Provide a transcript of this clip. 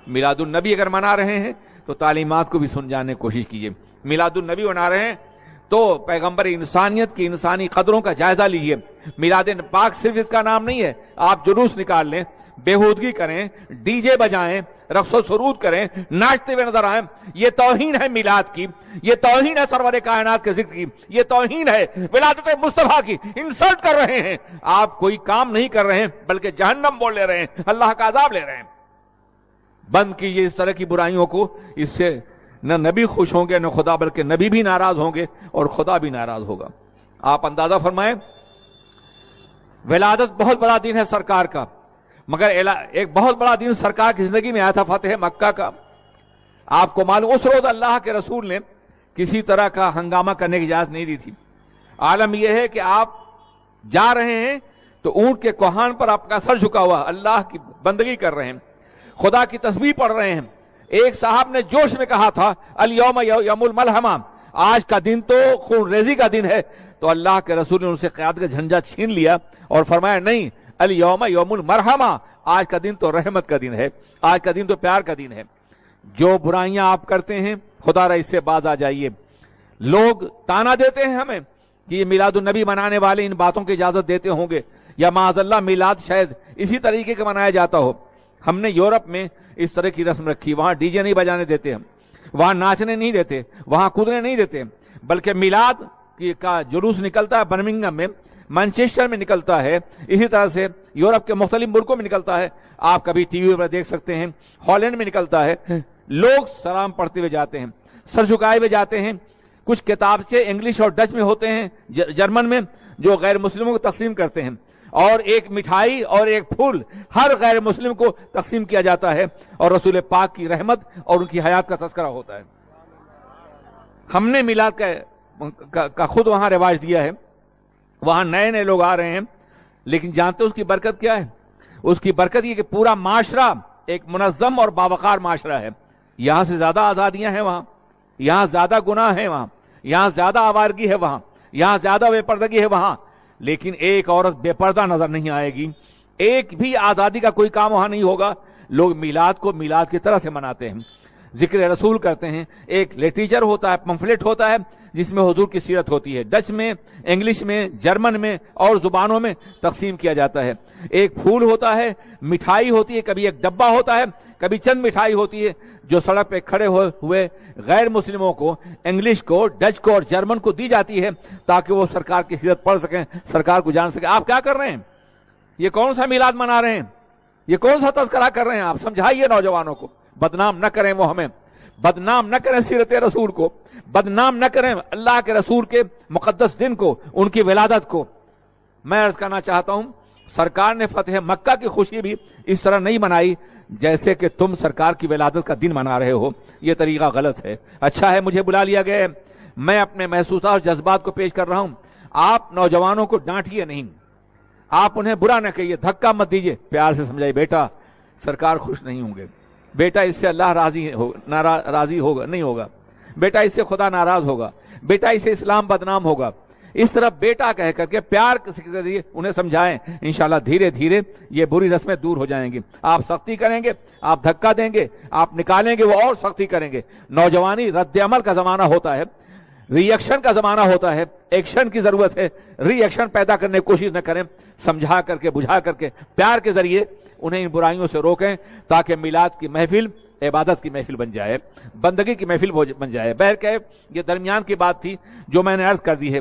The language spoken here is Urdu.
میلاد النبی اگر منا رہے ہیں تو تعلیمات کو بھی سن جاننے کی کوشش کیجیے. میلاد النبی منا رہے ہیں تو پیغمبر انسانیت کی انسانی قدروں کا جائزہ لیجیے. میلاد پاک صرف اس کا نام نہیں ہے. آپ جلوس نکال لیں, بےہودگی کریں, ڈی جے بجائیں, رقص و سرود کریں, ناچتے ہوئے نظر آئیں, یہ توہین ہے میلاد کی, یہ توہین ہے سرور کائنات کے ذکر کی, یہ توہین ہے ولادت مصطفیٰ کی. انسلٹ کر رہے ہیں آپ, کوئی کام نہیں کر رہے ہیں بلکہ جہنم بول لے رہے ہیں, اللہ کا عذاب لے رہے ہیں. بند کیجیے اس طرح کی برائیوں کو. اس سے نہ نبی خوش ہوں گے نہ خدا, بلکہ نبی بھی ناراض ہوں گے اور خدا بھی ناراض ہوگا. آپ اندازہ فرمائیں, ولادت بہت بڑا دن ہے سرکار کا, مگر ایک بہت بڑا دن سرکار کی زندگی میں آیا تھا, فتح مکہ کا. آپ کو معلوم, اس روز اللہ کے رسول نے کسی طرح کا ہنگامہ کرنے کی اجازت نہیں دی تھی. عالم یہ ہے کہ آپ جا رہے ہیں تو اونٹ کے کوہان پر آپ کا سر جھکا ہوا اللہ کی بندگی کر رہے ہیں, خدا کی تسبیح پڑھ رہے ہیں. ایک صاحب نے جوش میں کہا تھا الیوم یوم الملحمہ, آج کا دن تو خون ریزی کا دن ہے. تو اللہ کے رسول نے ان سے قیادت کا جھنڈا چھین لیا اور فرمایا نہیں, الیوم یوم المرحمہ, آج کا دن تو رحمت کا دن ہے, آج کا دن تو پیار کا دن ہے. جو برائیاں آپ کرتے ہیں خدا را اس سے باز آ جائیے. لوگ تانا دیتے ہیں ہمیں کہ یہ میلاد النبی منانے والے ان باتوں کی اجازت دیتے ہوں گے, یا معاذ اللہ میلاد شاید اسی طریقے کا منایا جاتا ہو. ہم نے یورپ میں اس طرح کی رسم رکھی, وہاں ڈی جے نہیں بجانے دیتے, ہم وہاں ناچنے نہیں دیتے, وہاں کودنے نہیں دیتے, بلکہ میلاد کا جلوس نکلتا ہے برمنگھم میں, مانچسٹر میں نکلتا ہے, اسی طرح سے یورپ کے مختلف ملکوں میں نکلتا ہے. آپ کبھی ٹی وی پر دیکھ سکتے ہیں, ہالینڈ میں نکلتا ہے. لوگ سلام پڑھتے ہوئے جاتے ہیں, سر جھکائے ہوئے جاتے ہیں. کچھ کتاب سے انگلش اور ڈچ میں ہوتے ہیں, جرمن میں, جو غیر مسلموں کو تقسیم کرتے ہیں, اور ایک مٹھائی اور ایک پھول ہر غیر مسلم کو تقسیم کیا جاتا ہے, اور رسول پاک کی رحمت اور ان کی حیات کا تذکرہ ہوتا ہے. ہم نے میلاد کا خود وہاں رواج دیا ہے. وہاں نئے نئے لوگ آ رہے ہیں, لیکن جانتے ہیں اس کی برکت کیا ہے؟ اس کی برکت یہ کہ پورا معاشرہ ایک منظم اور باوقار معاشرہ ہے. یہاں سے زیادہ آزادیاں ہیں وہاں, یہاں زیادہ گناہ ہے وہاں, یہاں زیادہ آوارگی ہے وہاں, یہاں زیادہ بے پردگی ہے وہاں, لیکن ایک عورت بے پردہ نظر نہیں آئے گی. ایک بھی آزادی کا کوئی کام وہاں نہیں ہوگا. لوگ میلاد کو میلاد کی طرح سے مناتے ہیں, ذکر رسول کرتے ہیں. ایک لٹریچر ہوتا ہے, پمفلٹ ہوتا ہے جس میں حضور کی سیرت ہوتی ہے, ڈچ میں, انگلش میں, جرمن میں اور زبانوں میں تقسیم کیا جاتا ہے. ایک پھول ہوتا ہے, مٹھائی ہوتی ہے, کبھی ایک ڈبہ ہوتا ہے, کبھی چند مٹھائی ہوتی ہے, جو سڑک پہ کھڑے ہوئے غیر مسلموں کو, انگلش کو, ڈچ کو اور جرمن کو دی جاتی ہے تاکہ وہ سرکار کی سیرت پڑھ سکیں, سرکار کو جان سکیں. آپ کیا کر رہے ہیں؟ یہ کون سا میلاد منا رہے ہیں؟ یہ کون سا تذکرہ کر رہے ہیں؟ آپ سمجھائیے نوجوانوں کو. بدنام نہ کریں وہ ہمیں, بدنام نہ کریں سیرت رسول کو, بدنام نہ کریں اللہ کے رسول کے مقدس دن کو, ان کی ولادت کو. میں عرض کرنا چاہتا ہوں, سرکار نے فتح مکہ کی خوشی بھی اس طرح نہیں منائی جیسے کہ تم سرکار کی ولادت کا دن منا رہے ہو. یہ طریقہ غلط ہے. اچھا ہے مجھے بلا لیا گیا ہے, میں اپنے محسوسات اور جذبات کو پیش کر رہا ہوں. آپ نوجوانوں کو ڈانٹیے نہیں, آپ انہیں برا نہ کہیے, دھکا مت دیجیے, پیار سے سمجھائیے, بیٹا سرکار خوش نہیں ہوں گے, بیٹا اس سے اللہ راضی ہوگا نہیں ہوگا, بیٹا اس سے خدا ناراض ہوگا, بیٹا اس سے اسلام بدنام ہوگا. اس طرح بیٹا کہہ کر کے پیار کے ذریعے انہیں سمجھائیں. انشاءاللہ دھیرے دھیرے یہ بری رسمیں دور ہو جائیں گی. آپ سختی کریں گے, آپ دھکا دیں گے, آپ نکالیں گے, وہ اور سختی کریں گے. نوجوانی رد عمل کا زمانہ ہوتا ہے, ری ایکشن کا زمانہ ہوتا ہے. ایکشن کی ضرورت ہے, ری ایکشن پیدا کرنے کی کوشش نہ کریں. سمجھا کر کے, بجھا کر کے, پیار کے ذریعے انہیں ان برائیوں سے روکیں تاکہ میلاد کی محفل عبادت کی محفل بن جائے, بندگی کی محفل بن جائے. بہرکیف یہ درمیان کی بات تھی جو میں نے عرض کر دی ہے.